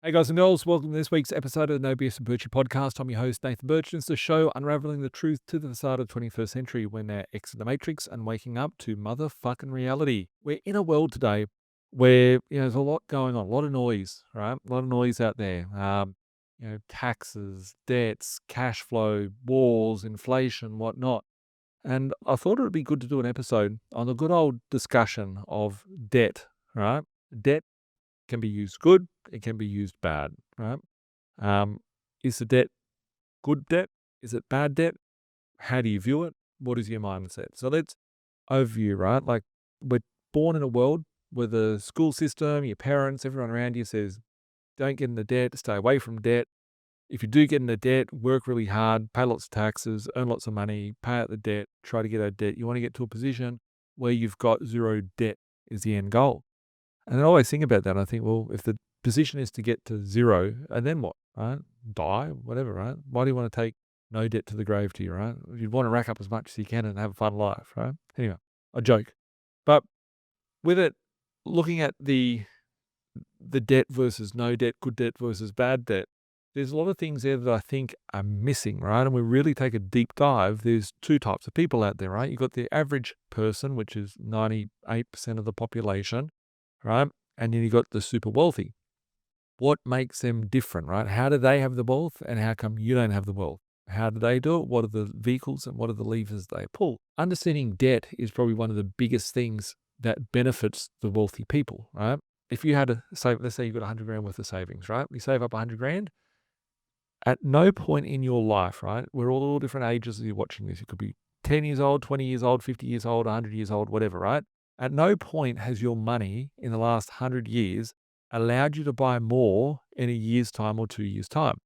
Hey guys and girls, welcome to this week's episode of the No BS and Birchy podcast. I'm your host, Nathan Birch, and it's the show unraveling the truth to the facade of the 21st century when they're exiting the matrix and waking up to motherfucking reality. We're in a world today where, there's a lot going on, a lot of noise, right? A lot of noise out there. Taxes, debts, cash flow, wars, inflation, whatnot. And I thought it would be good to do an episode on the good old discussion of debt, right? Debt can be used good, it can be used bad, right? Um, is the debt good debt? Is it bad debt? How do you view it? What is your mindset? So let's overview, right? Like we're born in a world where the school system, your parents, everyone around you says, don't get into debt, stay away from debt. If you do get into debt, work really hard, pay lots of taxes, earn lots of money, pay out the debt, try to get out of debt. You want to get to a position where you've got zero debt is the end goal. And I always think about that. I think, well, if the position is to get to zero, and then what, right? Die, whatever, right? Why do you want to take no debt to the grave to you, right? You'd want to rack up as much as you can and have a fun life, right? Anyway, a joke. But with it, looking at the debt versus no debt, good debt versus bad debt, there's a lot of things there that I think are missing, right? And we really take a deep dive. There's two types of people out there, right? You've got the average person, which is 98% of the population, right? And then you got the super wealthy. What makes them different, right? How do they have the wealth and how come you don't have the wealth? How do they do it? What are the vehicles and what are the levers they pull? Understanding debt is probably one of the biggest things that benefits the wealthy people, right? If you had to save, let's say you've got 100 grand worth of savings, right? You save up 100 grand. At no point in your life, right? We're all different ages as you're watching this. You could be 10 years old, 20 years old, 50 years old, 100 years old, whatever, right? At no point has your money in the last 100 years allowed you to buy more in a year's time or 2 years' time.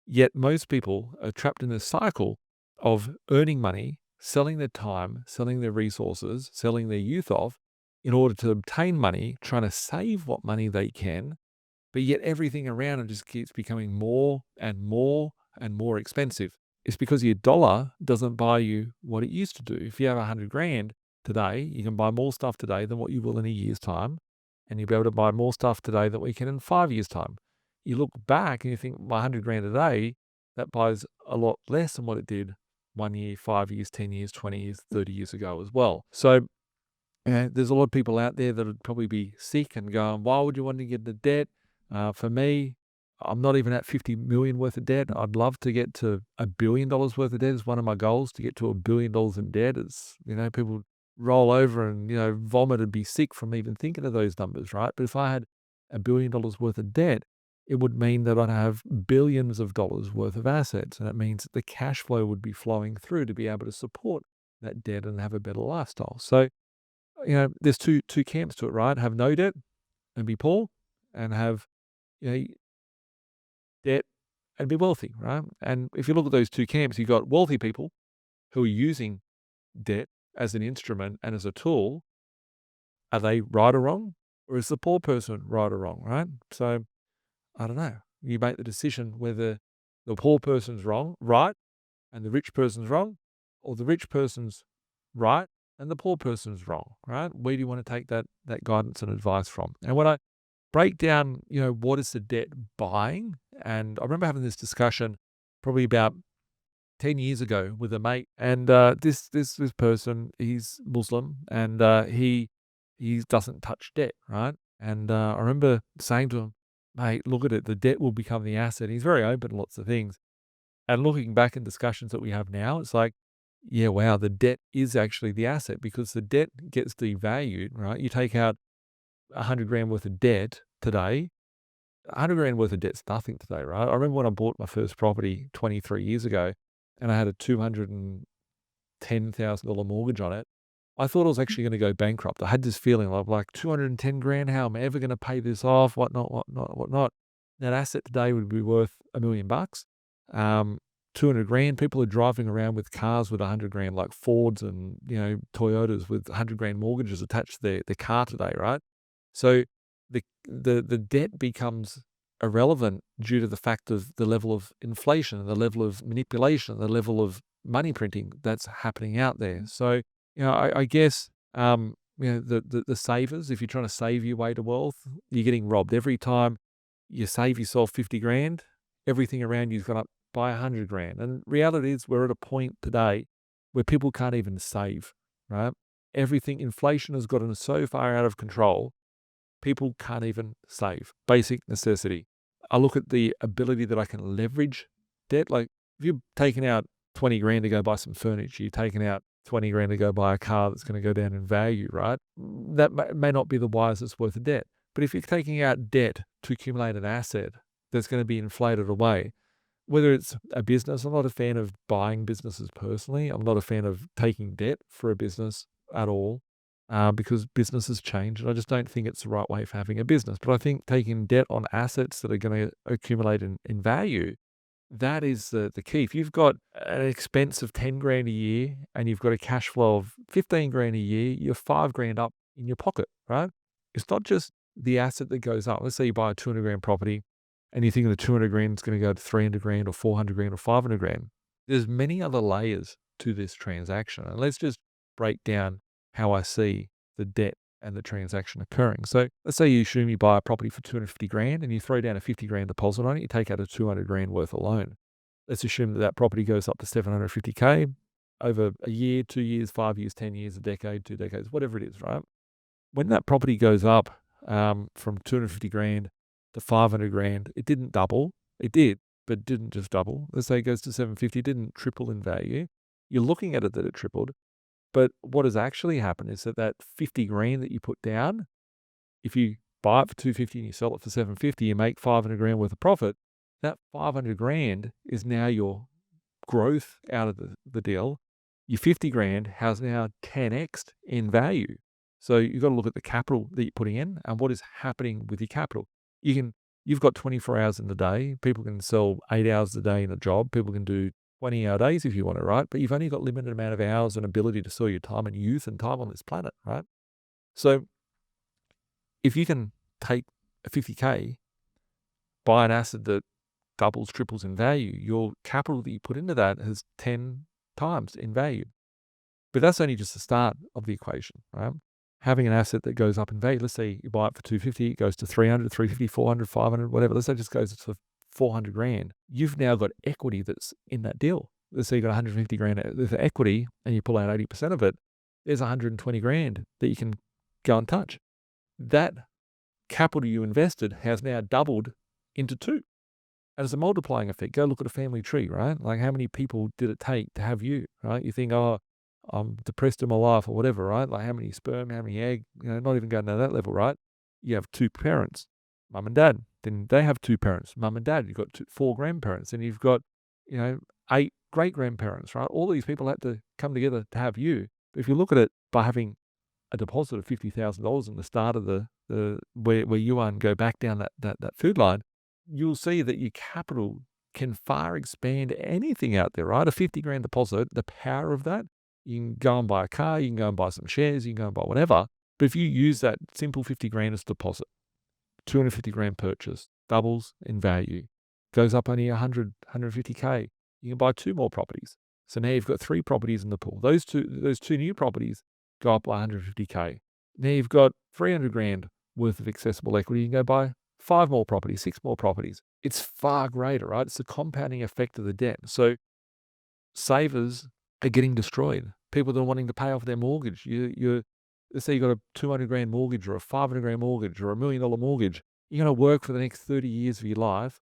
Yet most people are trapped in this cycle of earning money, selling their time, selling their resources, selling their youth off in order to obtain money, trying to save what money they can, but yet everything around it just keeps becoming more and more and more expensive. It's because your dollar doesn't buy you what it used to do. If you have 100 grand today, you can buy more stuff today than what you will in a year's time. And you'll be able to buy more stuff today than we can in 5 years' time. You look back and you think, my 100 grand a day, that buys a lot less than what it did 1 year, 5 years, 10 years, 20 years, 30 years ago as well. So there's a lot of people out there that would probably be sick and going, why would you want to get into debt? For me, I'm not even at 50 million worth of debt. I'd love to get to $1 billion worth of debt is one of my goals, to get to $1 billion in debt. It's, people roll over and, vomit and be sick from even thinking of those numbers, right? But if I had $1 billion worth of debt, it would mean that I'd have billions of dollars worth of assets. And it means that the cash flow would be flowing through to be able to support that debt and have a better lifestyle. So, there's two camps to it, right? Have no debt and be poor, and have, you know, debt and be wealthy, right? And if you look at those two camps, you've got wealthy people who are using debt as an instrument and as a tool. Are they right or wrong? Or is the poor person right or wrong, right? So I don't know. You make the decision whether the poor person's wrong, right, and the rich person's wrong, or the rich person's right and the poor person's wrong, right? Where do you want to take that guidance and advice from? And when I break down, what is the debt buying? And I remember having this discussion probably about 10 years ago with a mate. And this person, he's Muslim, and he doesn't touch debt, right? And I remember saying to him, mate, look at it. The debt will become the asset. He's very open to lots of things. And looking back in discussions that we have now, it's like, yeah, wow, the debt is actually the asset because the debt gets devalued, right? You take out 100 grand worth of debt today, 100 grand worth of debt's nothing today, right? I remember when I bought my first property 23 years ago and I had a $210,000 mortgage on it. I thought I was actually going to go bankrupt. I had this feeling of like 210 grand. How am I ever going to pay this off? Whatnot, whatnot, whatnot. That asset today would be worth $1 million. 200 grand. People are driving around with cars with 100 grand, like Fords and, Toyotas with 100 grand mortgages attached to their car today, right? So the debt becomes irrelevant due to the fact of the level of inflation, the level of manipulation, the level of money printing that's happening out there. So, I guess, the savers, if you're trying to save your way to wealth, you're getting robbed every time. you save yourself 50 grand, everything around you's gone up by 100 grand. And reality is we're at a point today where people can't even save, right? Everything, inflation has gotten so far out of control, people can't even save. Basic necessity. I look at the ability that I can leverage debt. Like if you're taking out 20 grand to go buy some furniture, you're taking out 20 grand to go buy a car that's going to go down in value, right? That may not be the wisest worth of debt. But if you're taking out debt to accumulate an asset that's going to be inflated away, whether it's a business, I'm not a fan of buying businesses personally. I'm not a fan of taking debt for a business at all, because businesses change, and I just don't think it's the right way for having a business. But I think taking debt on assets that are going to accumulate in value, that is the key. If you've got an expense of 10 grand a year and you've got a cash flow of 15 grand a year, you're 5 grand up in your pocket, right? It's not just the asset that goes up. Let's say you buy a 200 grand property and you think the 200 grand is going to go to 300 grand or 400 grand or 500 grand. There's many other layers to this transaction. And let's just break down how I see the debt and the transaction occurring. So let's say you assume you buy a property for 250 grand and you throw down a 50 grand deposit on it, you take out a 200 grand worth of loan. Let's assume that property goes up to 750K over a year, 2 years, 5 years, 10 years, a decade, 2 decades, whatever it is, right? When that property goes up from 250 grand to 500 grand, it didn't double. It did, but didn't just double. Let's say it goes to 750, it didn't triple in value. You're looking at it that it tripled. But what has actually happened is that 50 grand that you put down, if you buy it for 250 and you sell it for 750, you make 500 grand worth of profit. That 500 grand is now your growth out of the deal. Your 50 grand has now 10x in value. So you've got to look at the capital that you're putting in and what is happening with your capital. You've got 24 hours in the day. People can sell 8 hours a day in a job. People can do 20-hour days if you want to, right? But you've only got limited amount of hours and ability to sell your time and youth and time on this planet, right? So if you can take a 50K, buy an asset that doubles, triples in value, your capital that you put into that has 10 times in value. But that's only just the start of the equation, right? Having an asset that goes up in value, let's say you buy it for 250, it goes to 300, 350, 400, 500, whatever. Let's say it just goes to 400 grand. You've now got equity that's in that deal. Let's say you've got 150 grand with equity and you pull out 80% of it. There's 120 grand that you can go and touch. That capital you invested has now doubled into 2. And it's a multiplying effect. Go look at a family tree, right? Like how many people did it take to have you, right? You think, oh, I'm depressed in my life or whatever, right? Like how many sperm, how many egg, not even going to that level, right? You have 2 parents, mum and dad. Then they have 2 parents, mum and dad. You've got 4 grandparents, and you've got, 8 great grandparents, right? All these people had to come together to have you. But if you look at it by having a deposit of $50,000 in the start of the where you are and go back down that food line, you'll see that your capital can far expand anything out there, right? A 50 grand deposit, the power of that, you can go and buy a car, you can go and buy some shares, you can go and buy whatever. But if you use that simple 50 grand as deposit, 250 grand purchase, doubles in value, goes up only 100, 150K, you can buy 2 more properties. So now you've got 3 properties in the pool. Those two new properties go up by 150K. Now you've got 300 grand worth of accessible equity. You can go buy 5 more properties, 6 more properties. It's far greater, right? It's the compounding effect of the debt. So savers are getting destroyed. People that are wanting to pay off their mortgage. Let's say you've got a 200 grand mortgage or a 500 grand mortgage or $1 million mortgage. You're going to work for the next 30 years of your life,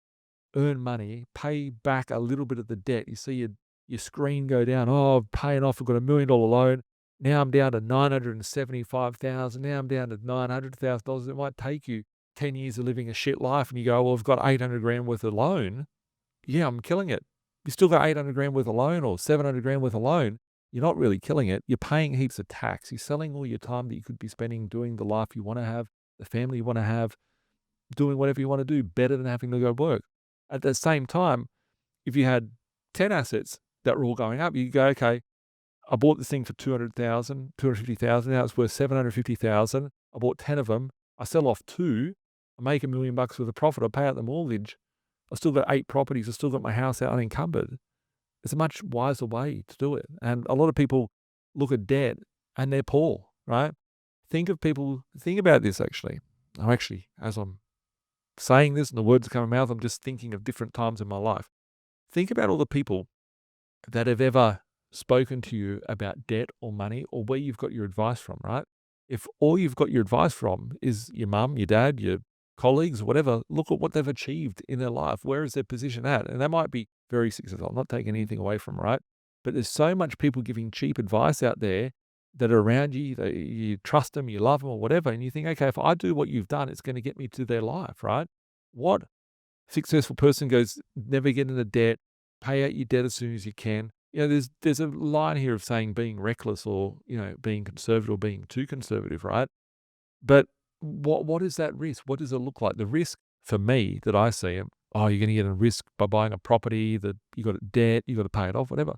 earn money, pay back a little bit of the debt. You see your screen go down. Oh, I'm paying off. I've got $1 million loan. Now I'm down to $975,000. Now I'm down to $900,000. It might take you 10 years of living a shit life, and you go, well, I've got 800 grand worth of loan. Yeah, I'm killing it. You still got 800 grand worth of loan or 700 grand worth of loan. You're not really killing it. You're paying heaps of tax. You're selling all your time that you could be spending doing the life you want to have, the family you want to have, doing whatever you want to do, better than having to go work. At the same time, if you had 10 assets that were all going up, you go, okay, I bought this thing for 200,000, 250,000. Now it's worth 750,000. I bought 10 of them. I sell off 2. I make $1 million worth of profit. I pay out the mortgage. I've still got 8 properties. I've still got my house out unencumbered. It's a much wiser way to do it. And a lot of people look at debt and they're poor, right? Think about this actually. As I'm saying this and the words come out of my mouth, I'm just thinking of different times in my life. Think about all the people that have ever spoken to you about debt or money or where you've got your advice from, right? If all you've got your advice from is your mum, your dad, your colleagues, whatever, look at what they've achieved in their life. Where is their position at? And they might be very successful. I'm not taking anything away from 'em, right? But there's so much people giving cheap advice out there that are around you. You trust them, you love them, or whatever. And you think, okay, if I do what you've done, it's going to get me to their life, right? What successful person goes, never get into debt, pay out your debt as soon as you can. There's a line here of saying being reckless or, being conservative or being too conservative, right? But what is that risk? What does it look like? The risk for me that I see, oh, you're going to get a risk by buying a property that you got a debt, you got to pay it off, whatever.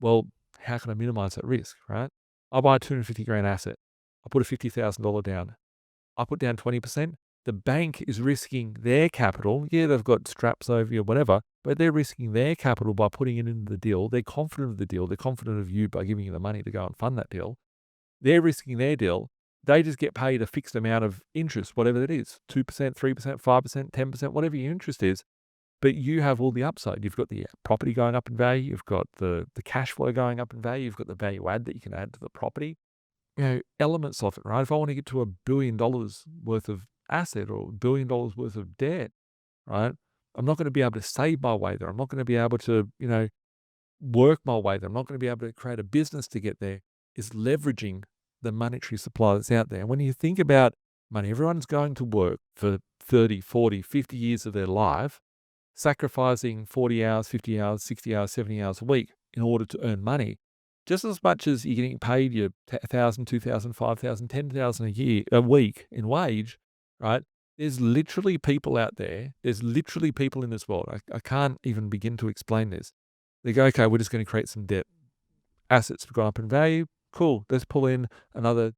Well, how can I minimize that risk, right? I buy a 250 grand asset. I put a $50,000 down. I put down 20%. The bank is risking their capital. Yeah, they've got straps over you or whatever, but they're risking their capital by putting it into the deal. They're confident of the deal. They're confident of you by giving you the money to go and fund that deal. They're risking their deal. They just get paid a fixed amount of interest, whatever it is, 2%, 3%, 5%, 10%, whatever your interest is. But you have all the upside. You've got the property going up in value. You've got the cash flow going up in value. You've got the value add that you can add to the property. Elements of it, right? If I want to get to $1 billion worth of asset or $1 billion worth of debt, right? I'm not going to be able to save my way there. I'm not going to be able to, work my way there. I'm not going to be able to create a business to get there. Is leveraging the monetary supply that's out there. And when you think about money, everyone's going to work for 30, 40, 50 years of their life, sacrificing 40 hours, 50 hours, 60 hours, 70 hours a week in order to earn money. Just as much as you're getting paid your 1,000, 2,000, 5,000, 10,000 a week in wage, right? There's literally people out there. There's literally people in this world. I can't even begin to explain this. They go, okay, we're just going to create some debt. Assets have gone up in value. Cool. Let's pull in another $1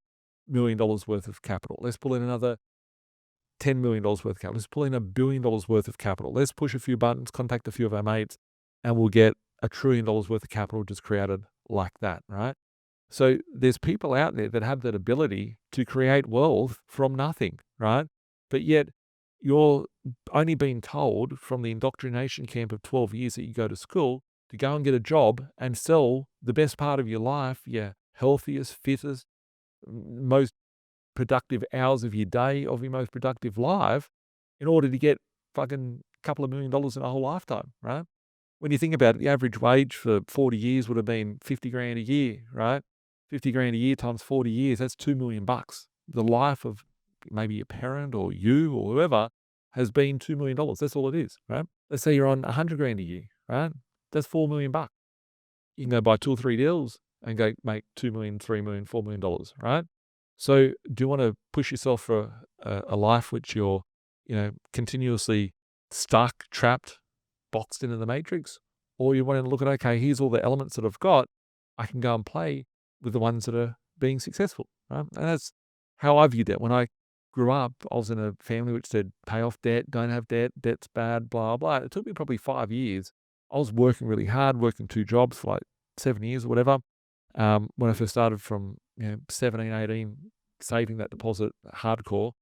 million worth of capital. Let's pull in another $10 million worth of capital. Let's pull in $1 billion worth of capital. Let's push a few buttons, contact a few of our mates, and we'll get $1 trillion worth of capital just created like that, right? So there's people out there that have that ability to create wealth from nothing, right? But yet you're only being told from the indoctrination camp of 12 years that you go to school to go and get a job and sell the best part of your life, your healthiest, fittest, most productive hours of your day, of your most productive life, in order to get fucking couple of $1 million in a whole lifetime, right? When you think about it, the average wage for 40 years would have been 50 grand a year, right? 50 grand a year times 40 years, that's $2 million. The life of maybe a parent or you or whoever has been $2 million. That's all it is, right? Let's say you're on 100 grand a year, right? That's $4 million. You can go buy 2 or 3 deals and go make $2 million, $3 million, $4 million, right? So do you want to push yourself for a life which you're, continuously stuck, trapped, boxed into the matrix? Or you want to look at, okay, here's all the elements that I've got. I can go and play with the ones that are being successful, right? And that's how I viewed it. When I grew up, I was in a family which said, pay off debt, don't have debt, debt's bad, blah, blah. It took me probably 5 years. I was working really hard, working 2 jobs for like 7 years or whatever. When I first started from 17, 18, saving that deposit hardcore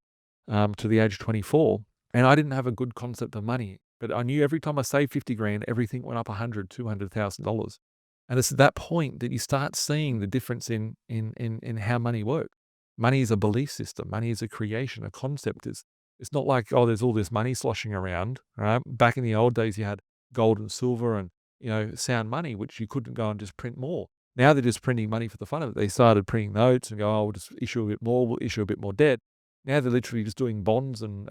to the age of 24. And I didn't have a good concept of money, but I knew every time I saved 50 grand, everything went up $100,000, $200,000. And it's at that point that you start seeing the difference in how money works. Money is a belief system. Money is a creation, a concept. It's not like, oh, there's all this money sloshing around. Right? Back in the old days, you had gold and silver and, sound money, which you couldn't go and just print more. Now they're just printing money for the fun of it. They started printing notes and go, oh, we'll just issue a bit more, we'll issue a bit more debt. Now they're literally just doing bonds and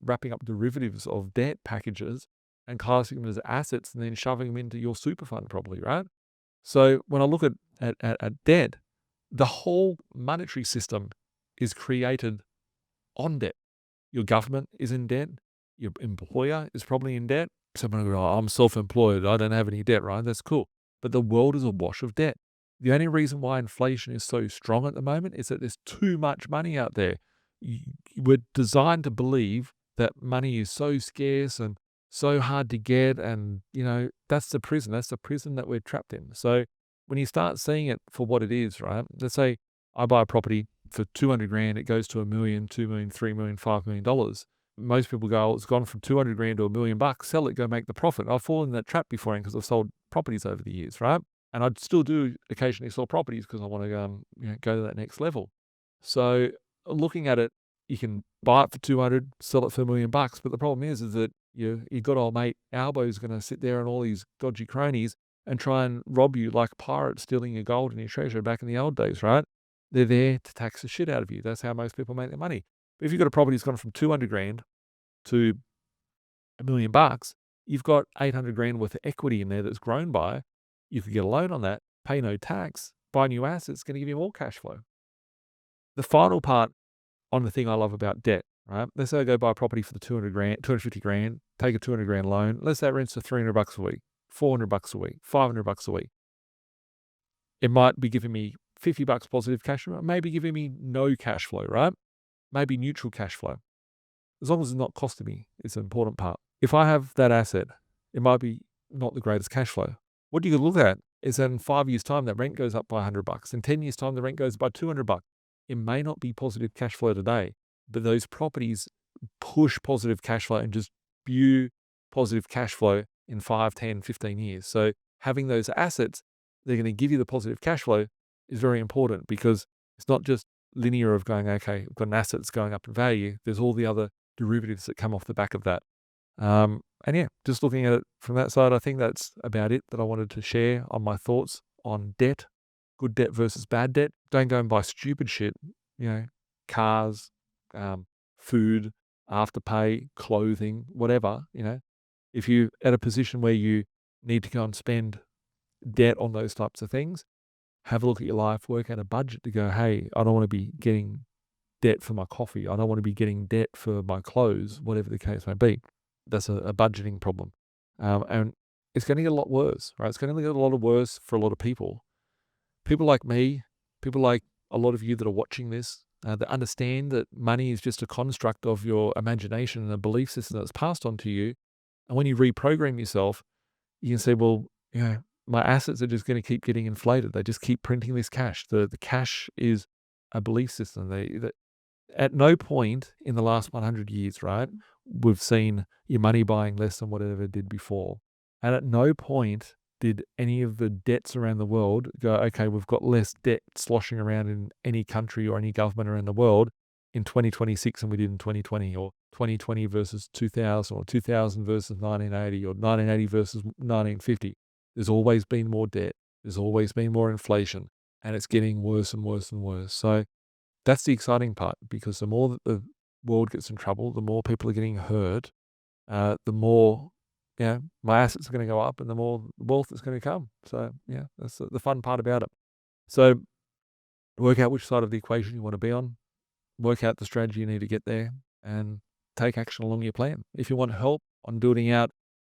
wrapping up derivatives of debt packages and classing them as assets and then shoving them into your super fund probably, right? So when I look at debt, the whole monetary system is created on debt. Your government is in debt. Your employer is probably in debt. Someone will go, oh, I'm self-employed. I don't have any debt, right? That's cool. But the world is awash of debt. The only reason why inflation is so strong at the moment is that there's too much money out there. We're designed to believe that money is so scarce and so hard to get. And, that's the prison. That's the prison that we're trapped in. So when you start seeing it for what it is, right? Let's say I buy a property for 200 grand. It goes to $1 million, $2 million, $3 million, $5 million. most people go, oh, it's gone from 200 grand to $1 million, sell it, go make the profit. I've fallen in that trap before because I've sold properties over the years, right? And I'd still do occasionally sell properties because I want to go to that next level. So looking at it, you can buy it for 200, sell it for $1 million. But the problem is that your good old mate Albo's going to sit there and all these dodgy cronies and try and rob you like pirates stealing your gold and your treasure back in the old days, right? They're there to tax the shit out of you. That's how most people make their money. But if you've got a property that's gone from 200 grand to $1 million, you've got 800 grand worth of equity in there that's grown by. You could get a loan on that, pay no tax, buy new assets, it's going to give you more cash flow. The final part on the thing I love about debt, right? Let's say I go buy a property for the 200 grand, 250 grand, take a 200 grand loan. Let's say it rents for $300 a week, $400 a week, $500 a week. It might be giving me $50 positive cash flow, maybe giving me no cash flow, right? Maybe neutral cash flow. As long as it's not costing me, it's an important part. If I have that asset, it might be not the greatest cash flow. What you can look at is that in 5 years' time, that rent goes up by $100. In 10 years' time, the rent goes by $200. It may not be positive cash flow today, but those properties push positive cash flow and just spew positive cash flow in 5, 10, 15 years. So having those assets, they're going to give you the positive cash flow is very important because it's not just linear of going, okay, I've got an asset that's going up in value. There's all the other derivatives that come off the back of that. And yeah, just looking at it from that side, I think that's about it that I wanted to share on my thoughts on debt, good debt versus bad debt. Don't go and buy stupid shit, cars, food, afterpay, clothing, whatever, If you're at a position where you need to go and spend debt on those types of things, have a look at your life, work out a budget to go, hey, I don't want to be getting debt for my coffee. I don't want to be getting debt for my clothes, whatever the case may be. That's a budgeting problem. And it's going to get a lot worse, right? It's going to get a lot worse for a lot of people. People like me, people like a lot of you that are watching this, that understand that money is just a construct of your imagination and a belief system that's passed on to you. And when you reprogram yourself, you can say, well, my assets are just going to keep getting inflated. They just keep printing this cash. The cash is a belief system. At no point in the last 100 years, right, we've seen your money buying less than whatever it did before. And at no point did any of the debts around the world go, okay, we've got less debt sloshing around in any country or any government around the world in 2026 than we did in 2020, or 2020 versus 2000, or 2000 versus 1980, or 1980 versus 1950. There's always been more debt. There's always been more inflation, and it's getting worse and worse and worse. So that's the exciting part, because the more that the world gets in trouble, the more people are getting hurt, the more, my assets are going to go up and the more wealth is going to come. So, that's the fun part about it. So work out which side of the equation you want to be on, work out the strategy you need to get there, and take action along your plan. If you want help on building out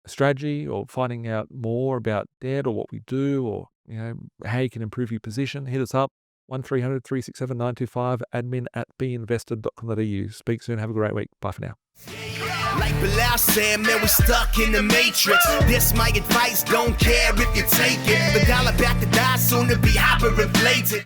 a strategy or finding out more about debt or what we do, or, how you can improve your position, hit us up. 1300 367 925, admin@binvested.com.au. Speak soon. Have a great week. Bye for now. Like Bilal said, man, we stuck in the matrix. This my advice, don't care if you take it. The dollar back to die, soon to be hyperinflated.